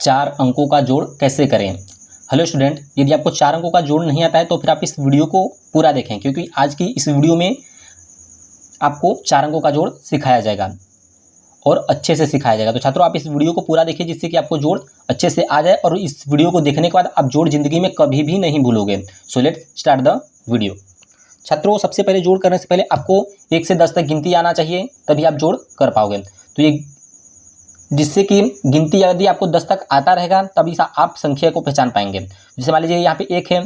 4 अंकों का जोड़ कैसे करें। हेलो स्टूडेंट, यदि आपको 4 अंकों का जोड़ नहीं आता है तो फिर आप इस वीडियो को पूरा देखें, क्योंकि आज की इस वीडियो में आपको 4 अंकों का जोड़ सिखाया जाएगा और अच्छे से सिखाया जाएगा। तो छात्रों, आप इस वीडियो को पूरा देखिए जिससे कि आपको जोड़ अच्छे से आ जाए और इस वीडियो को देखने के बाद आप जोड़ जिंदगी में कभी भी नहीं भूलोगे। So let's start the video. छात्रों, सबसे पहले जोड़ करने से पहले आपको 1 से 10 तक गिनती आना चाहिए, तभी आप जोड़ कर पाओगे। तो ये जिससे कि गिनती यदि आपको 10 तक आता रहेगा तभी आप संख्या को पहचान पाएंगे। जैसे मान लीजिए यहाँ पे 1 है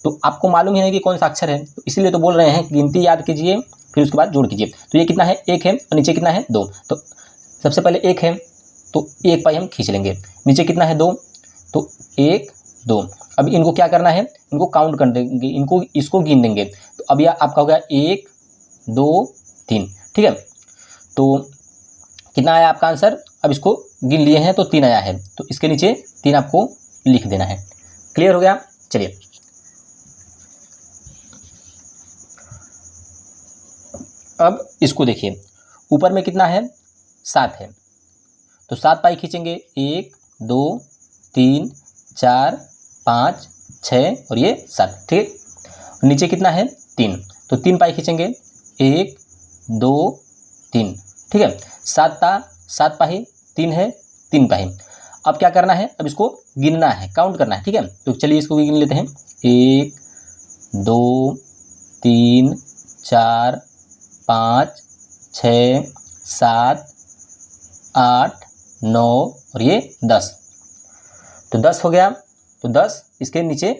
तो आपको मालूम ही नहीं कि कौन सा अक्षर है, तो इसीलिए तो बोल रहे हैं गिनती याद कीजिए फिर उसके बाद जोड़ कीजिए। तो ये कितना है, 1 है और नीचे कितना है 2। तो सबसे पहले 1 है तो 1 पाई हम खींच लेंगे। नीचे कितना है 2, तो 1 2। अब इनको क्या करना है, इनको काउंट कर देंगे, इसको गिन देंगे। तो अब यह आपका हो गया 1 2 3। ठीक है, तो कितना आया आपका आंसर। अब इसको गिन लिए हैं तो 3 आया है, तो इसके नीचे 3 आपको लिख देना है। क्लियर हो गया। चलिए अब इसको देखिए, ऊपर में कितना है 7 है, तो 7 पाई खींचेंगे। 1 2 3 4 5 6 और ये 7। ठीक है, नीचे कितना है 3, तो 3 पाई खींचेंगे। 1 2 3। ठीक है, 7 पाही 3 है, 3 पाही। अब क्या करना है, अब इसको गिनना है, काउंट करना है। ठीक है, तो चलिए इसको गिन लेते हैं। 1 2 3 4 5 6 7 8 9 और ये 10। तो 10 हो गया, तो 10 इसके नीचे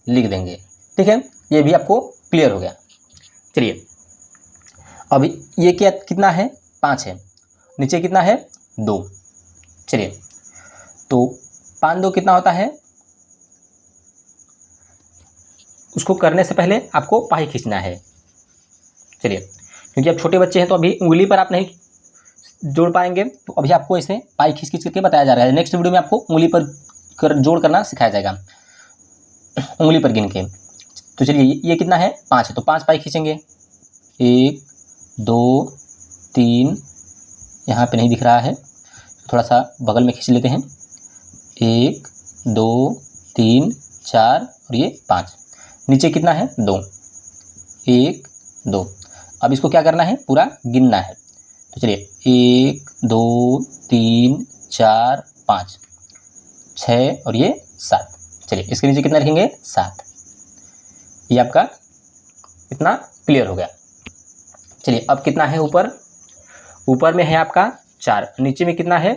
लिख देंगे। ठीक है, ये भी आपको क्लियर हो गया। चलिए अब ये क्या कितना है 5 है, नीचे कितना है 2। चलिए, तो 5 2 कितना होता है, उसको करने से पहले आपको पाई खींचना है। चलिए, क्योंकि अब छोटे बच्चे हैं तो अभी उंगली पर आप नहीं जोड़ पाएंगे, तो अभी आपको इसे पाई खींच खींच करके बताया जा रहा है। नेक्स्ट वीडियो में आपको उंगली पर जोड़ करना सिखाया जाएगा, उंगली पर गिन के। तो चलिए, ये कितना है 5 है, तो 5 पाई खींचेंगे। 1 2 3, यहाँ पे नहीं दिख रहा है, थोड़ा सा बगल में खींच लेते हैं। 1 2 3 4 और ये 5। नीचे कितना है 2, 1 2। अब इसको क्या करना है, पूरा गिनना है। तो चलिए 1 2 3 4 5 6 और ये 7। चलिए, इसके नीचे कितना लिखेंगे 7। ये आपका इतना क्लियर हो गया। चलिए, अब कितना है ऊपर में है आपका 4, नीचे में कितना है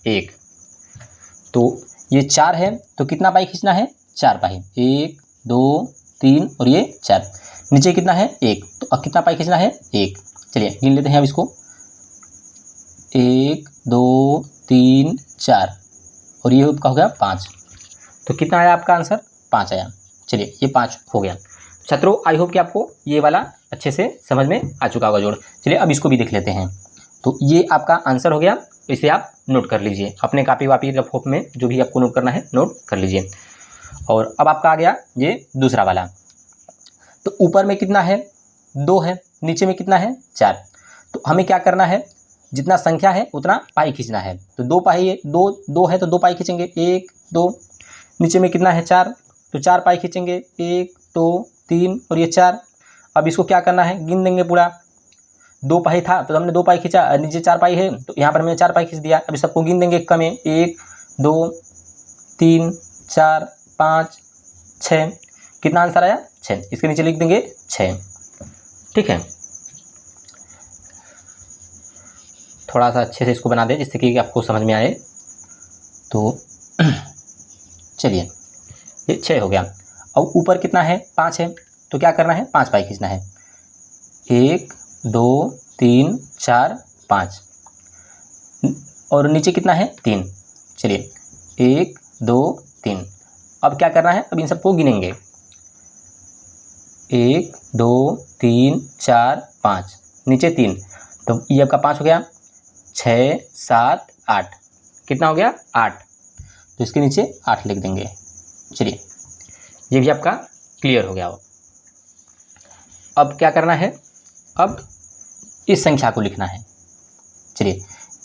1। तो ये 4 है तो कितना पाई खींचना है, 4 पाई। 1 2 3 और ये 4। नीचे कितना है 1, तो अब कितना पाई खींचना है 1। चलिए गिन लेते हैं अब इसको। 1 2 3 4 और ये आपका हो गया 5। तो कितना आया आपका आंसर, 5 आया। चलिए, ये 5 हो गया। छात्रों, आई होप कि आपको ये वाला अच्छे से समझ में आ चुका होगा जोड़। चलिए अब इसको भी देख लेते हैं। तो ये आपका आंसर हो गया, इसे आप नोट कर लीजिए अपने कापी वापी रफ में, जो भी आपको नोट करना है नोट कर लीजिए। और अब आपका आ गया ये दूसरा वाला। तो ऊपर में कितना है 2 है, नीचे में कितना है 4। तो हमें क्या करना है, जितना संख्या है उतना पाई खींचना है। तो 2 पाई है, 2 है तो 2 पाई खींचेंगे। 1 2। नीचे में कितना है 4, तो 4 पाई खींचेंगे। 1 2 3 और ये 4। अब इसको क्या करना है, गिन देंगे पूरा। 2 पाई था तो हमने 2 पाई खींचा, नीचे 4 पाई है तो यहाँ पर हमने 4 पाई खींच दिया। अब सबको गिन देंगे कम में। 1 2 3 4 5 6। कितना आंसर आया 6। इसके नीचे लिख देंगे 6। ठीक है, थोड़ा सा अच्छे से इसको बना दें जिससे कि आपको समझ में आए। तो चलिए, ये 6 हो गया। अब ऊपर कितना है 5 है, तो क्या करना है 5 पाई खींचना है। 1 2 3 4 5 और नीचे कितना है 3। चलिए 1 2 3। अब क्या करना है, अब इन सबको गिनेंगे। 1 2 3 4 5, नीचे 3, तो ये आपका 5 हो गया। 6 7 8, कितना हो गया 8, तो इसके नीचे 8 लिख देंगे। चलिए, ये भी आपका क्लियर हो गया हो। अब क्या करना है, अब इस संख्या को लिखना है। चलिए,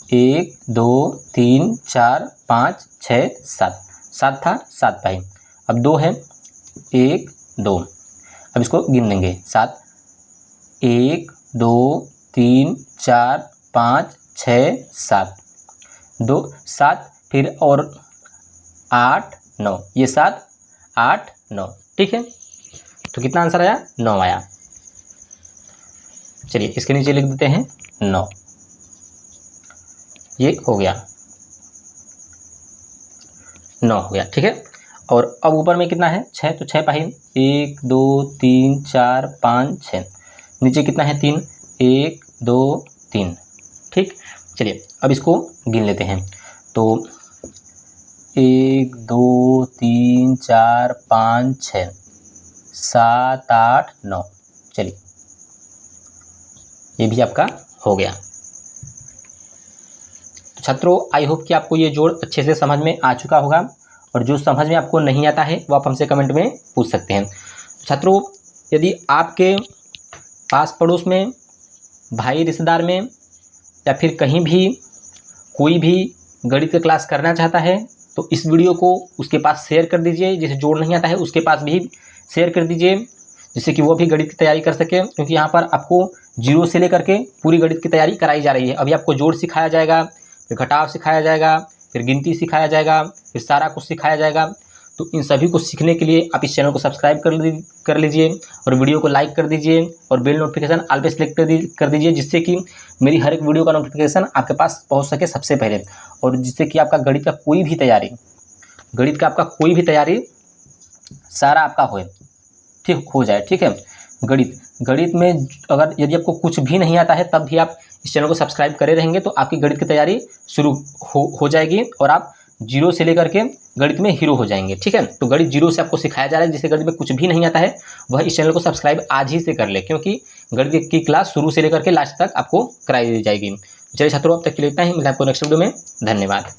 1 2 3 4 5 6 7, 7 था, 7 पाई। अब 2 है, 1 2, अब इसको गिन देंगे 7, 1 2 3 4 5 6 7, 2 7, फिर और 8 9, ये 7 8 9, ठीक है। तो कितना आंसर आया? 9 आया। चलिए इसके नीचे लिख देते हैं 9, ये हो गया 9 हो गया, ठीक है। और अब ऊपर में कितना है? 6, तो 6 पाही 1 2 3 4 5 6, नीचे कितना है? 3, 1 2 3, ठीक। चलिए अब इसको गिन लेते हैं। तो 1 2 3 4 5 6 7 8 9, चलिए ये भी आपका हो गया। तो छात्रों आई होप कि आपको ये जोड़ अच्छे से समझ में आ चुका होगा, और जो समझ में आपको नहीं आता है वो आप हमसे कमेंट में पूछ सकते हैं। छात्रों यदि आपके पास पड़ोस में, भाई रिश्तेदार में, या फिर कहीं भी कोई भी गणित का क्लास करना चाहता है तो इस वीडियो को उसके पास शेयर कर दीजिए। जिसे जोड़ नहीं आता है उसके पास भी शेयर कर दीजिए, जिससे कि वो भी गणित की तैयारी कर सके। क्योंकि यहाँ पर आपको जीरो से लेकर के पूरी गणित की तैयारी कराई जा रही है। अभी आपको जोड़ सिखाया जाएगा, फिर घटाव सिखाया जाएगा, फिर गिनती सिखाया जाएगा, फिर सारा कुछ सिखाया जाएगा। तो इन सभी को सीखने के लिए आप इस चैनल को सब्सक्राइब कर लीजिए, और वीडियो को लाइक कर दीजिए, और बेल नोटिफिकेशन ऑल पे सेलेक्ट कर दीजिए, जिससे कि मेरी हर एक वीडियो का नोटिफिकेशन आपके पास पहुंच सके सबसे पहले, और जिससे कि आपका गणित का कोई भी तैयारी सारा आपका हो जाए, ठीक है। गणित में अगर यदि आपको कुछ भी नहीं आता है तब भी आप इस चैनल को सब्सक्राइब करे रहेंगे तो आपकी गणित की तैयारी शुरू हो जाएगी, और आप जीरो से लेकर के गणित में हीरो हो जाएंगे, ठीक है। तो गणित जीरो से आपको सिखाया जा रहा है। जिसे गणित में कुछ भी नहीं आता है वह इस चैनल को सब्सक्राइब आज ही से कर ले, क्योंकि गणित की क्लास शुरू से लेकर के लास्ट तक आपको कराई जाएगी। चलिए छात्रों अब तक के लिए इतना ही, मिलते हैं आपको नेक्स्ट वीडियो में। धन्यवाद।